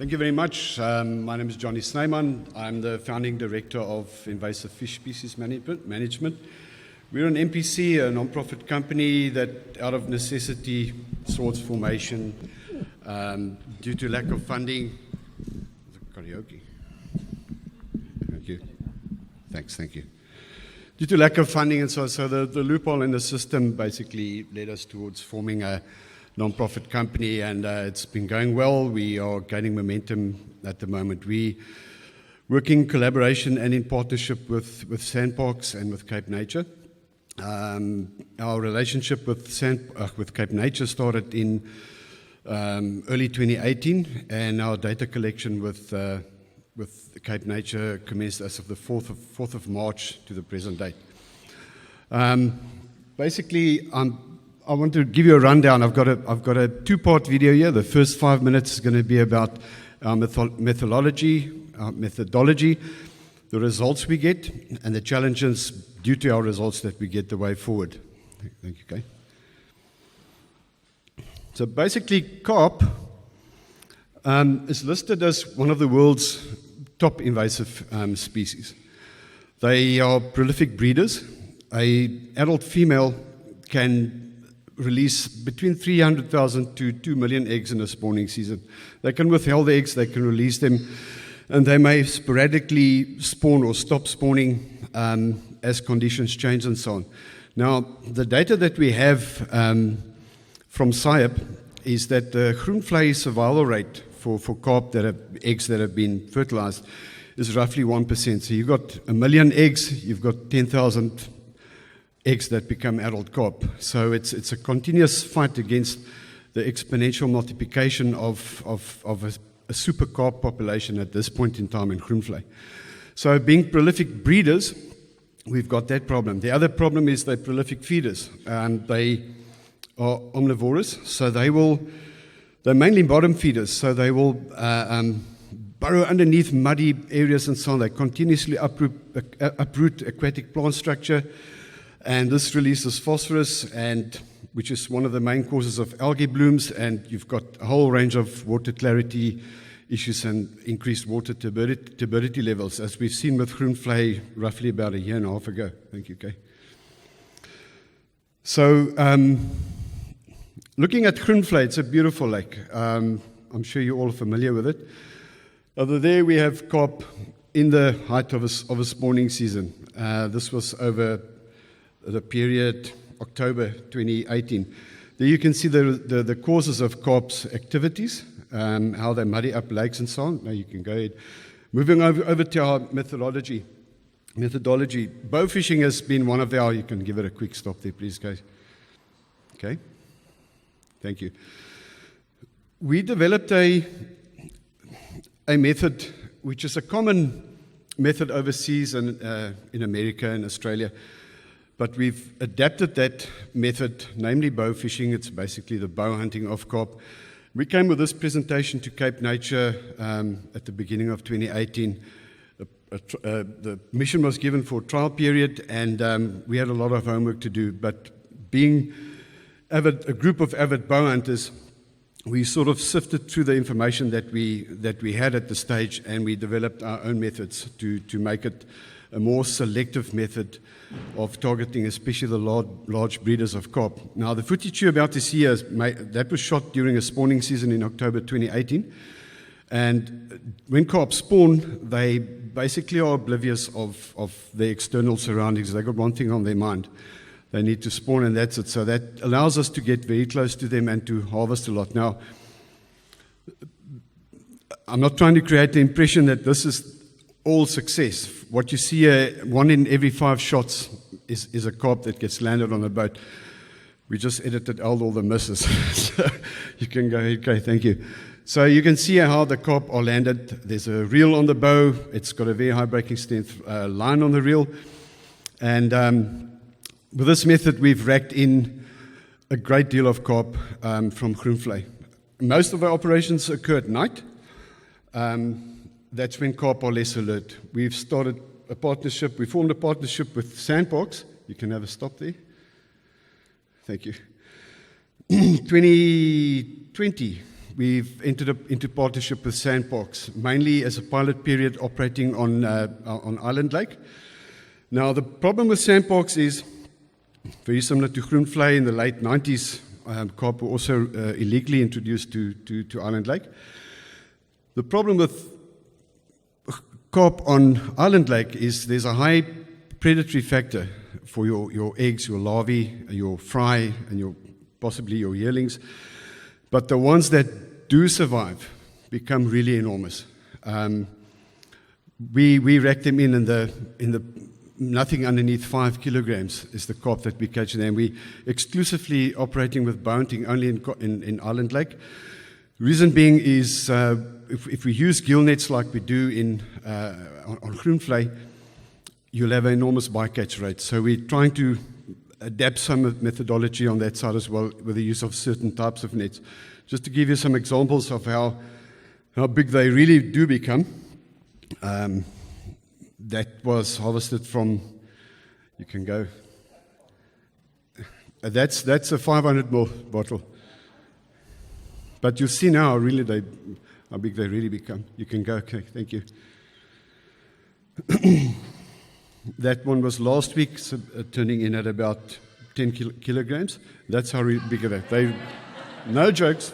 Thank you very much. My name is Snyman. I'm the founding director of Invasive Fish Species Management. We're an NPC, a non-profit company that, out of necessity, saw its formation due to lack of funding. Karaoke. Thank you. Thanks. Thank you. Due to lack of funding, and so the loophole in the system basically led us towards forming a non-profit company, and it's been going well. We are gaining momentum at the moment. We work in collaboration and in partnership with Sandparks and with Cape Nature. Our relationship with Cape Nature started in early 2018, and our data collection with Cape Nature commenced as of the 4th of March to the present date. Basically, I want to give you a rundown. I've got a two-part video here. The first 5 minutes is going to be about our methodology, the results we get, and the challenges due to our results that we get the way forward. Thank you, Kay. So basically, carp is listed as one of the world's top invasive species. They are prolific breeders. An adult female can release between 300,000 to 2 million eggs in a spawning season. They can withhold the eggs, they can release them, and they may sporadically spawn or stop spawning as conditions change and so on. Now, the data that we have from SIAP is that the groenvlei survival rate for carp that have eggs that have been fertilized is roughly 1%. So you've got 1 million eggs, you've got 10,000 eggs that become adult carp. So it's a continuous fight against the exponential multiplication of a super carp population at this point in time in groenvlei. So being prolific breeders, we've got that problem. The other problem is they're prolific feeders, and they are omnivorous. So they're mainly bottom feeders. So they will burrow underneath muddy areas and so on. They continuously uproot aquatic plant structure. And this releases phosphorus, which is one of the main causes of algae blooms, and you've got a whole range of water clarity issues and increased water turbidity levels, as we've seen with groenvlei roughly about 1.5 years ago. Thank you, Kay. So, looking at groenvlei, it's a beautiful lake. I'm sure you're all familiar with it. Over there we have carp in the height of a spawning season. This was over the period October 2018. There you can see the causes of carp's activities, how they muddy up lakes and so on. Now you can go ahead. Moving over to our methodology. Bow fishing has been one of our, you can give it a quick stop there, please, guys. Okay. Thank you. We developed a method which is a common method overseas and in America and Australia. But we've adapted that method, namely bow fishing. It's basically the bow hunting of carp. We came with this presentation to Cape Nature at the beginning of 2018. The mission was given for a trial period, and we had a lot of homework to do. But being a group of avid bow hunters, we sort of sifted through the information that we had at the stage, and we developed our own methods to make it a more selective method of targeting, especially the large breeders of carp. Now, the footage you're about to see that was shot during a spawning season in October 2018. And when carp spawn, they basically are oblivious of the external surroundings. They've got one thing on their mind. They need to spawn, and that's it. So that allows us to get very close to them and to harvest a lot. Now, I'm not trying to create the impression that this is all success. What you see here, 1 in every 5 shots is a carp that gets landed on a boat. We just edited out all the misses. So you can go ahead, okay, thank you. So you can see how the carp are landed. There's a reel on the bow. It's got a very high breaking strength line on the reel. And with this method, we've racked in a great deal of carp from groenvlei. Most of our operations occur at night. That's when carp are less alert. We formed a partnership with Sandparks. You can have a stop there. Thank you. 2020, we've entered into partnership with Sandparks, mainly as a pilot period operating on Island Lake. Now, the problem with Sandparks is very similar to groenvlei in the late 90s. Carp were also illegally introduced to Island Lake. The problem with carp on Island Lake is there's a high predatory factor for your eggs, your larvae, your fry, and possibly your yearlings. But the ones that do survive become really enormous. We rack them in the nothing underneath 5 kilograms is the carp that we catch there. And we exclusively operating with bow hunting only in Island Lake. Reason being is if we use gill nets like we do on groenvlei, you'll have an enormous bycatch rate. So we're trying to adapt some methodology on that side as well with the use of certain types of nets. Just to give you some examples of how big they really do become. That was harvested from, you can go, that's a 500 ml bottle. But you see now really how big they really become. You can go, okay, thank you. That one was last week, turning in at about 10 kilograms. That's how big are they. No jokes.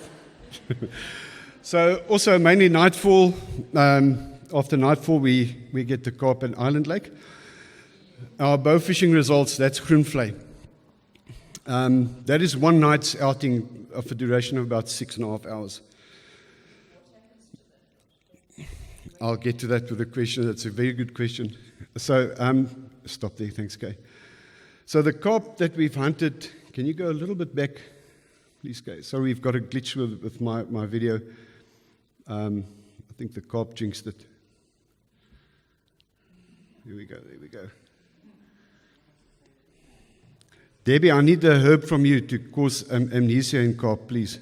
So also mainly nightfall. After nightfall, we get the carp and Island Lake. Our bow fishing results, that's groenvlei. That is one night's outing of a duration of about 6.5 hours. I'll get to that with a question. That's a very good question. So, stop there. Thanks, Kay. So the carp that we've hunted, can you go a little bit back, please, Kay? Sorry, we've got a glitch with my video. I think the carp jinxed it. There we go. Debbie, I need the herb from you to cause amnesia in carp, please.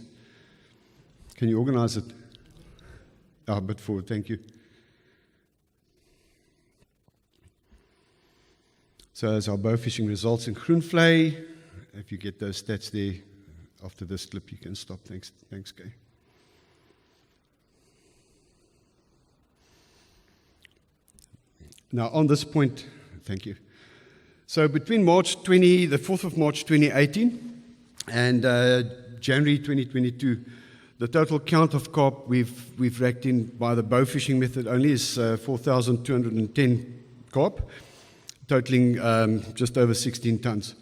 Can you organize it? A bit forward, thank you. So as our bow fishing results in groenvlei, if you get those stats there after this clip, you can stop. Thanks, Kay. Now on this point, thank you. So between the 4th of March 2018 and January 2022, the total count of carp we've racked in by the bow fishing method only is 4,210 carp, totaling just over 16 tons.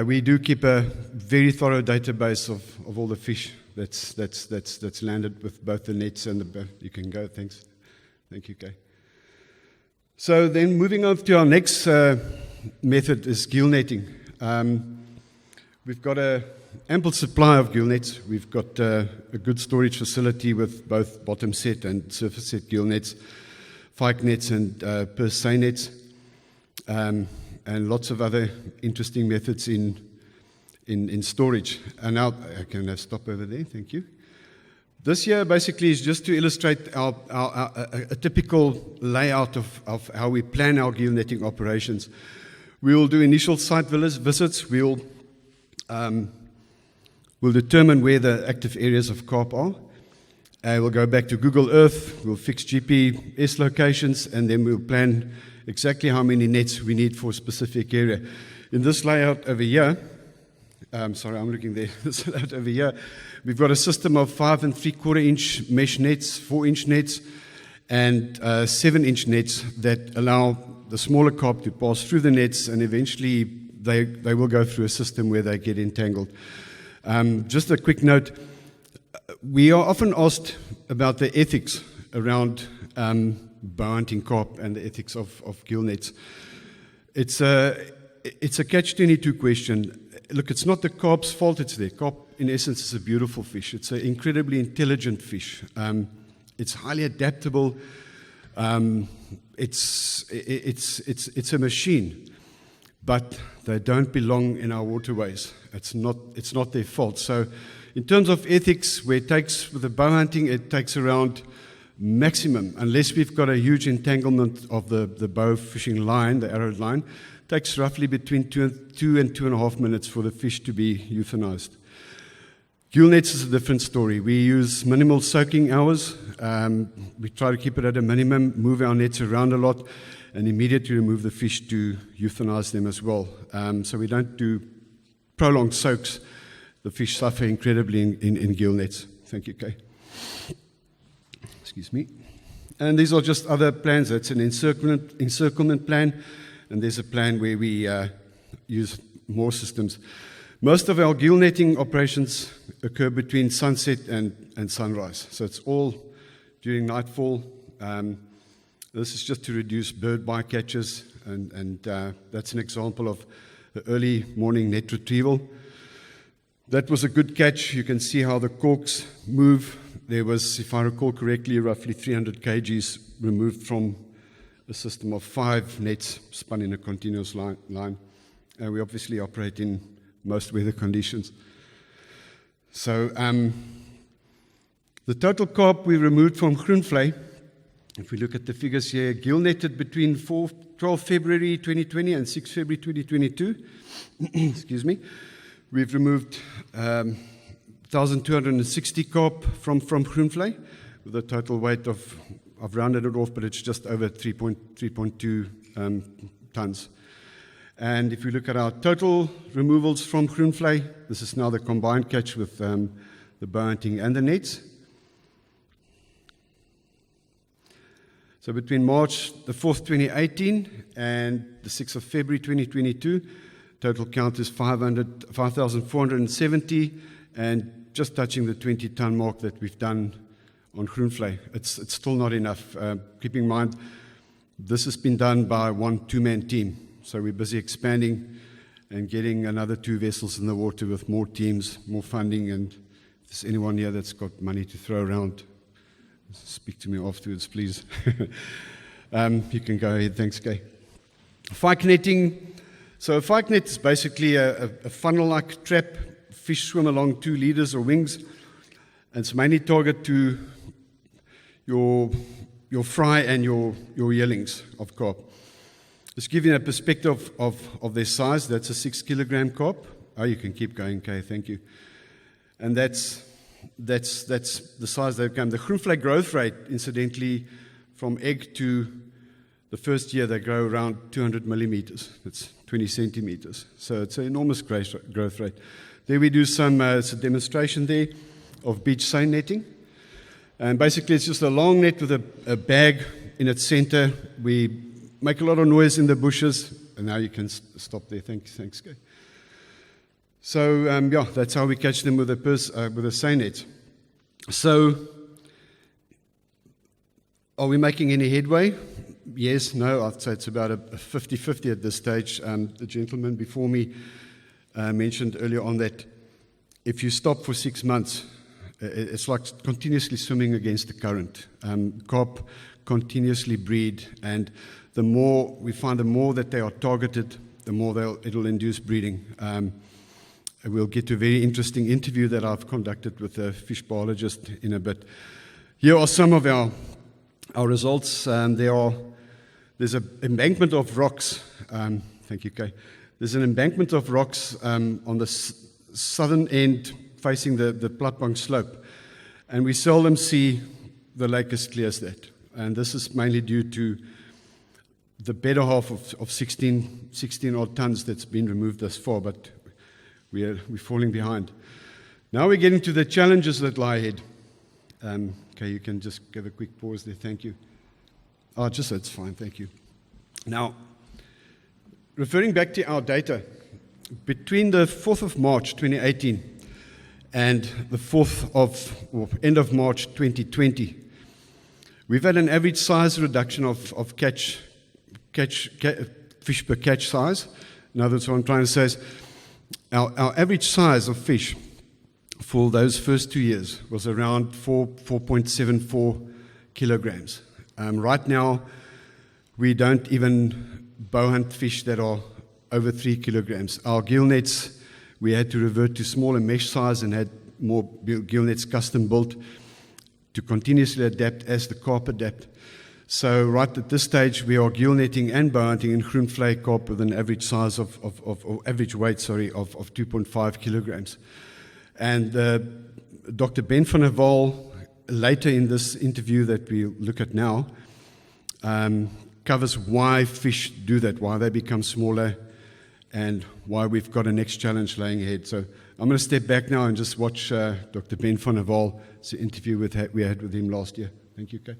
We do keep a very thorough database of all the fish that's landed with both the nets and the bow. You can go, thanks. Thank you, Kay. So then moving on to our next method is gill netting. We've got an ample supply of gill nets. We've got a good storage facility with both bottom set and surface set gill nets, pike nets and per se nets, and lots of other interesting methods in storage. And now I can stop over there, thank you. This year basically is just to illustrate a typical layout of how we plan our gill netting operations. We will do initial site visits. We'll determine where the active areas of carp are. We'll go back to Google Earth. We'll fix GPS locations, and then we'll plan exactly how many nets we need for a specific area. In this layout over here, sorry, I'm looking there. This layout over here, we've got a system of 5 3/4 inch mesh nets, 4-inch nets, and 7-inch nets that allow the smaller carp to pass through the nets, and eventually they will go through a system where they get entangled. Just a quick note, we are often asked about the ethics around bow hunting carp and the ethics of gill nets. It's a catch-22 question. Look, it's not the carp's fault it's there. Carp, in essence, is a beautiful fish. It's an incredibly intelligent fish. It's highly adaptable. It's a machine, but they don't belong in our waterways. It's not their fault. So in terms of ethics, where it takes, with the bow hunting, it takes around maximum, unless we've got a huge entanglement of the bow fishing line, the arrowed line, takes roughly between 2 and 2.5 minutes for the fish to be euthanized. Gill nets is a different story. We use minimal soaking hours. We try to keep it at a minimum, move our nets around a lot, and immediately remove the fish to euthanize them as well. So we don't do prolonged soaks. The fish suffer incredibly in gill nets. Thank you, Kay. Excuse me. And these are just other plans. That's an encirclement plan, and there's a plan where we use more systems. Most of our gill netting operations occur between sunset and sunrise. So it's all during nightfall. This is just to reduce bird bycatches, and that's an example of the early morning net retrieval. That was a good catch. You can see how the corks move. There was, if I recall correctly, roughly 300 kgs removed from a system of 5 nets spun in a continuous line. And we obviously operate in most weather conditions. So the total carp we removed from Groenvlei, if we look at the figures here, gill netted between 12 February 2020 and 6 February 2022. Excuse me. We've removed 1,260 carp from Groenvlei with a total weight of, I've rounded it off, but it's just over 3.2 tons. And if we look at our total removals from Groenvlei, this is now the combined catch with the bow hunting and the nets. So between March the 4th, 2018 and the 6th of February 2022, total count is 5,470 and just touching the 20-ton mark that we've done on Groenvlei. It's still not enough. Keep in mind, this has been done by one two-man team. So we're busy expanding and getting another 2 vessels in the water with more teams, more funding, and if there's anyone here that's got money to throw around, speak to me afterwards, please. You can go ahead. Thanks, Kay. Fike netting. So a fike net is basically a funnel-like trap. Fish swim along 2 leaders or wings, and it's mainly targeted to your fry and your yearlings of carp. Just give you a perspective of their size. That's a 6-kilogram carp. Oh, you can keep going, Kay. Thank you. And that's the size they've come. The Groenvlei growth rate, incidentally, from egg to the first year, they grow around 200 millimeters. That's 20 centimeters. So it's an enormous growth rate. There we do some it's a demonstration there of beach seine netting. And basically, it's just a long net with a bag in its center. We make a lot of noise in the bushes. And now you can stop there. Thanks, Kay. So, yeah, that's how we catch them with a seine net. So, are we making any headway? Yes, no, I'd say it's about a 50-50 at this stage. The gentleman before me mentioned earlier on that if you stop for 6 months, it's like continuously swimming against the current. Carp continuously breed, and the more we find, the more that they are targeted, the more it'll induce breeding. We'll get to a very interesting interview that I've conducted with a fish biologist in a bit. Here are some of our results. There's an embankment of rocks. Thank you, Kay. There's an embankment of rocks on the southern end facing the Platbank slope. And we seldom see the lake as clear as that. And this is mainly due to the better half of 16 odd tons that's been removed thus far, but we're falling behind. Now we're getting to the challenges that lie ahead. Okay, you can just give a quick pause there. Thank you. Oh, just that's fine. Thank you. Now, referring back to our data, between the 4th of March 2018 and the end of March 2020, we've had an average size reduction of fish per catch size. In other words, what I'm trying to say is our average size of fish for those first 2 years was around 4.74 kilograms. Right now, we don't even bow hunt fish that are over 3 kilograms. Our gill nets, we had to revert to smaller mesh size and had more gill nets custom built to continuously adapt as the carp adapt. So right at this stage, we are gill netting and bow hunting in Groenvlei carp with an average size of average weight, of 2.5 kilograms. And Dr. Ben van der Waal, later in this interview that we'll look at now, covers why fish do that, why they become smaller, and why we've got a next challenge laying ahead. So I'm going to step back now and just watch Dr. Ben van der Waal's interview we had with him last year. Thank you, Kay.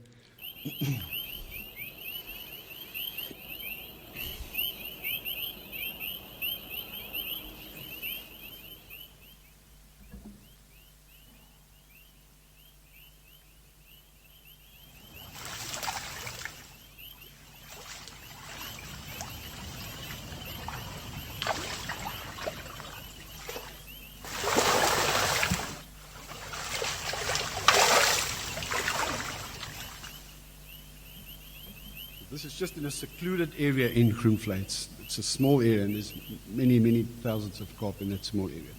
This is just in a secluded area in Groenvlei. It's a small area, and there's many, many thousands of carp in that small area.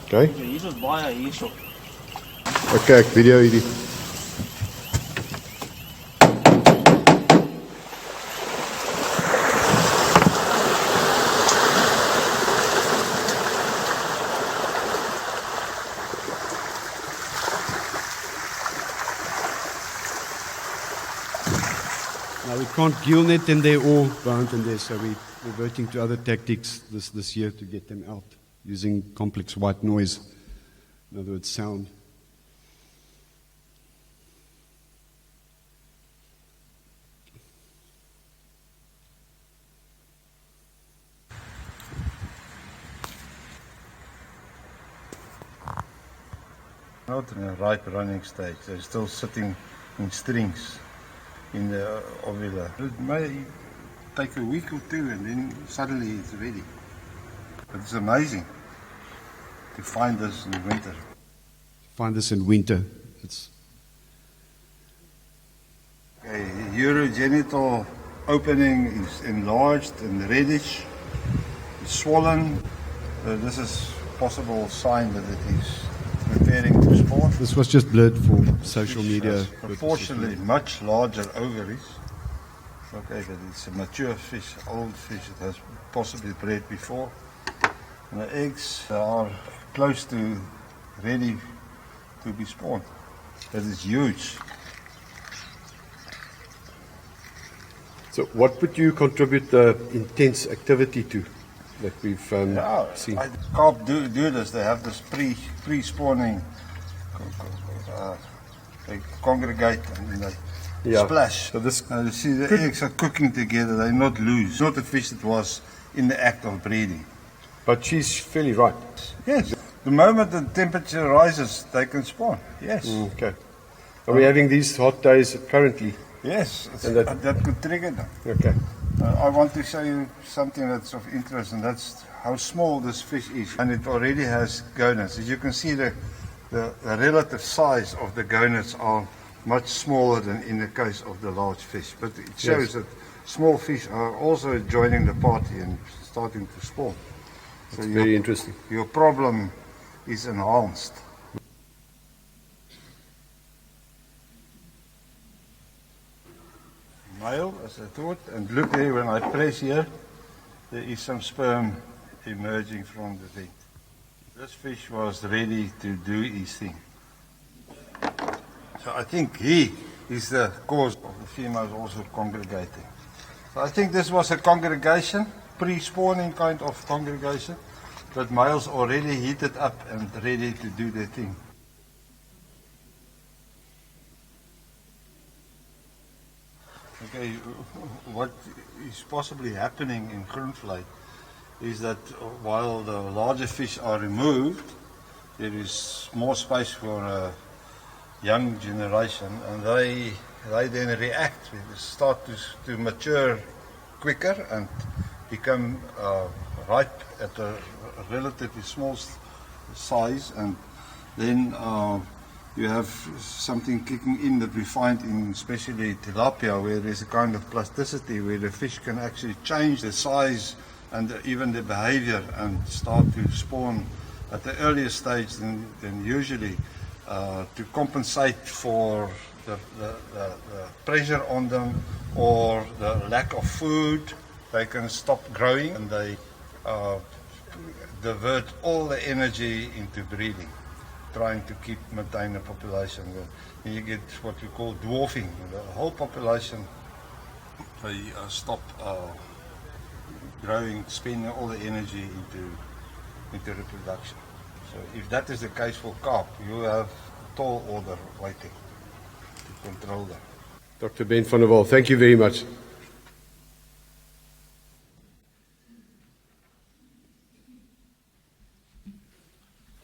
Okay. Hier is baie hierso. Okay, ek video hierdie. Now we can't gill net them there or bound them there, so we're reverting to other tactics this year to get them out using complex white noise, in other words, sound. Not in a ripe running stage, they're still sitting in strings in the ovula. It may take a week or two and then suddenly it's ready. But it's amazing to find this in winter. Find this in winter. It's Okay, urogenital opening is enlarged and reddish, it's swollen. This is possible sign that it is preparing to spawn. This was just blurred for social media. Has proportionally much larger ovaries. Okay, but it's a mature fish, old fish that has possibly bred before. And the eggs are close to ready to be spawned. That is huge. So what would you contribute the intense activity to that we've seen? Carp do this. They have this pre-spawning. They congregate and they splash. So this Now you see the eggs are cooking together. They're not loose. It's not a fish that was in the act of breeding. But she's fairly ripe. Yes. The moment the temperature rises, they can spawn. Yes. Okay. Are we having these hot days currently? Yes. And that could trigger them. Okay. I want to show you something that's of interest, and that's how small this fish is. And it already has gonads. As you can see, the relative size of the gonads are much smaller than in the case of the large fish. But it shows that small fish are also joining the party and starting to spawn. That's very interesting. Your problem is enhanced. Male, as I thought, and look there, when I press here, there is some sperm emerging from the thing. This fish was ready to do his thing. So I think he is the cause of the females also congregating. So I think this was a congregation, pre-spawning kind of congregation, but males already heated up and ready to do their thing. Okay, what is possibly happening in Groenvlei is that while the larger fish are removed, there is more space for a young generation, and they then react, they start to mature quicker and become ripe at a relatively small size, and then you have something kicking in that we find in especially tilapia, where there's a kind of plasticity where the fish can actually change the size and even the behavior and start to spawn at the earlier stage than usually to compensate for the pressure on them or the lack of food. They can stop growing and they divert all the energy into breeding, trying to maintain the population. And you get what we call dwarfing. The whole population they stop growing, spending all the energy into reproduction. So if that is the case for carp, you have a tall order waiting to control that. Dr. Ben van der Walt, thank you very much.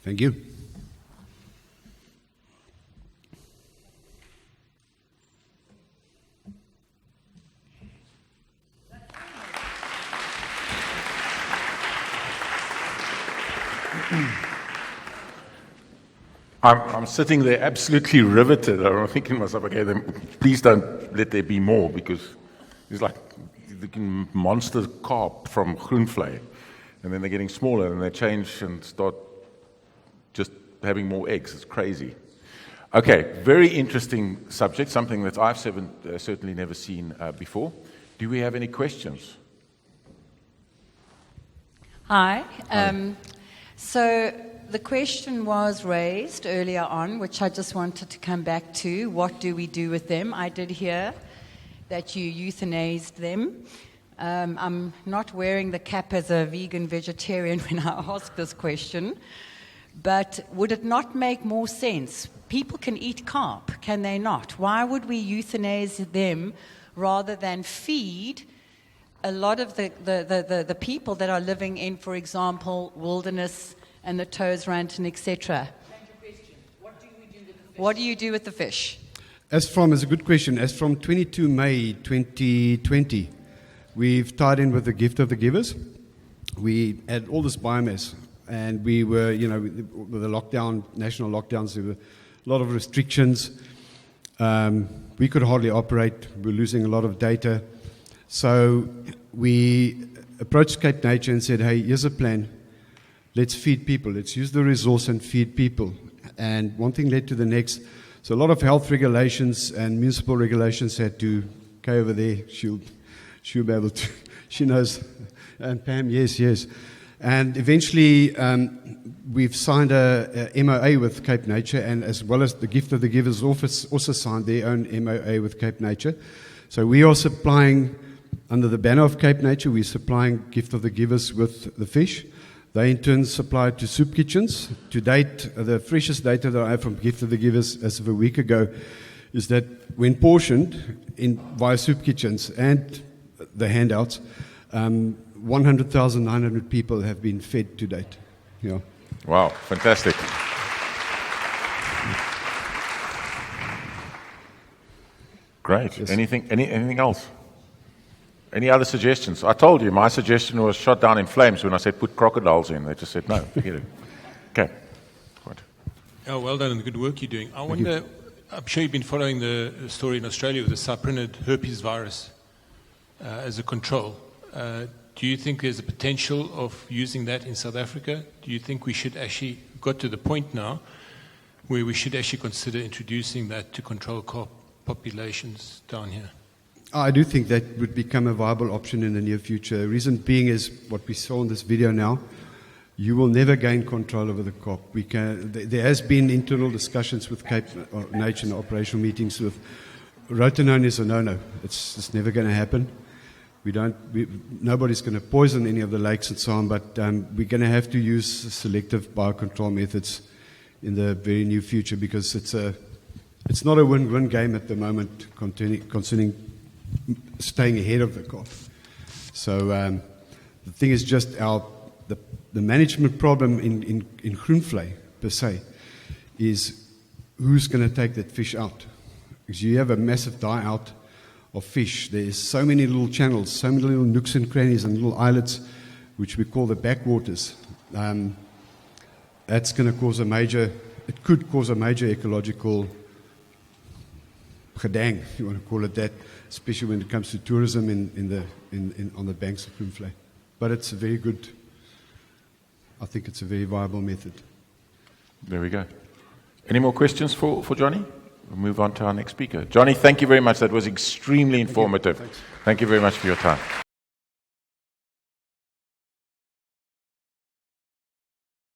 Thank you. I'm sitting there absolutely riveted. I'm thinking to myself, okay, then please don't let there be more, because it's like looking monster carp from Groenvlei, and then they're getting smaller and they change and start just having more eggs. It's crazy. Okay, very interesting subject, something that I've certainly never seen before. Do we have any questions? Hi. So the question was raised earlier on, which I just wanted to come back to. What do we do with them? I did hear that you euthanized them. I'm not wearing the cap as a vegan vegetarian when I ask this question, but would it not make more sense? People can eat carp, can they not? Why would we euthanize them rather than feed a lot of the people that are living in, for example, wilderness and the toes-rant and etc.? What do you do with the fish? It's a good question. As from 22 May 2020, we've tied in with the gift of the givers. We had all this biomass, and we were, with the lockdown, national lockdowns, there were a lot of restrictions. We could hardly operate. We were losing a lot of data. So we approached Cape Nature and said, hey, here's a plan. Let's feed people. Let's use the resource and feed people. And one thing led to the next. So a lot of health regulations and municipal regulations had to go over there. She'll be able to. She knows. And Pam, yes. And eventually we've signed a MOA with Cape Nature, and as well as the Gift of the Givers Office also signed their own MOA with Cape Nature. So we are supplying, under the banner of Cape Nature, we're supplying Gift of the Givers with the fish. They in turn supply to soup kitchens. To date, the freshest data that I have from Gift of the Givers as of a week ago is that when portioned via soup kitchens and the handouts, 100,900 people have been fed to date. Yeah. Wow, fantastic. Great. Yes. Anything else? Any other suggestions? I told you my suggestion was shot down in flames when I said put crocodiles in. They just said no, forget it. Okay. Right. Oh, well done and the good work you're doing. I wonder, I'm sure you've been following the story in Australia with the cyprinid herpes virus as a control. Do you think there's a potential of using that in South Africa? Do you think we should actually got to the point now where we should actually consider introducing that to control carp populations down here? I do think that would become a viable option in the near future. The reason being is what we saw in this video now. You will never gain control over the carp. There has been internal discussions with Cape Nature and operational meetings with rotenone is a no-no. It's never going to happen. Nobody's going to poison any of the lakes and so on, but we're going to have to use selective biocontrol methods in the very near future, because it's not a win-win game at the moment concerning staying ahead of the carp. So the thing is just the management problem in Groenvlei per se is who's going to take that fish out, because you have a massive die out of fish. There's so many little channels, so many little nooks and crannies and little islets, which we call the backwaters. That's going to cause it could cause a major ecological gedang, if you want to call it that, especially when it comes to tourism on the banks of Groenvlei. But it's I think it's a very viable method. There we go. Any more questions for Johnny? We'll move on to our next speaker. Johnny, thank you very much. That was extremely informative. Thanks. Thank you very much for your time.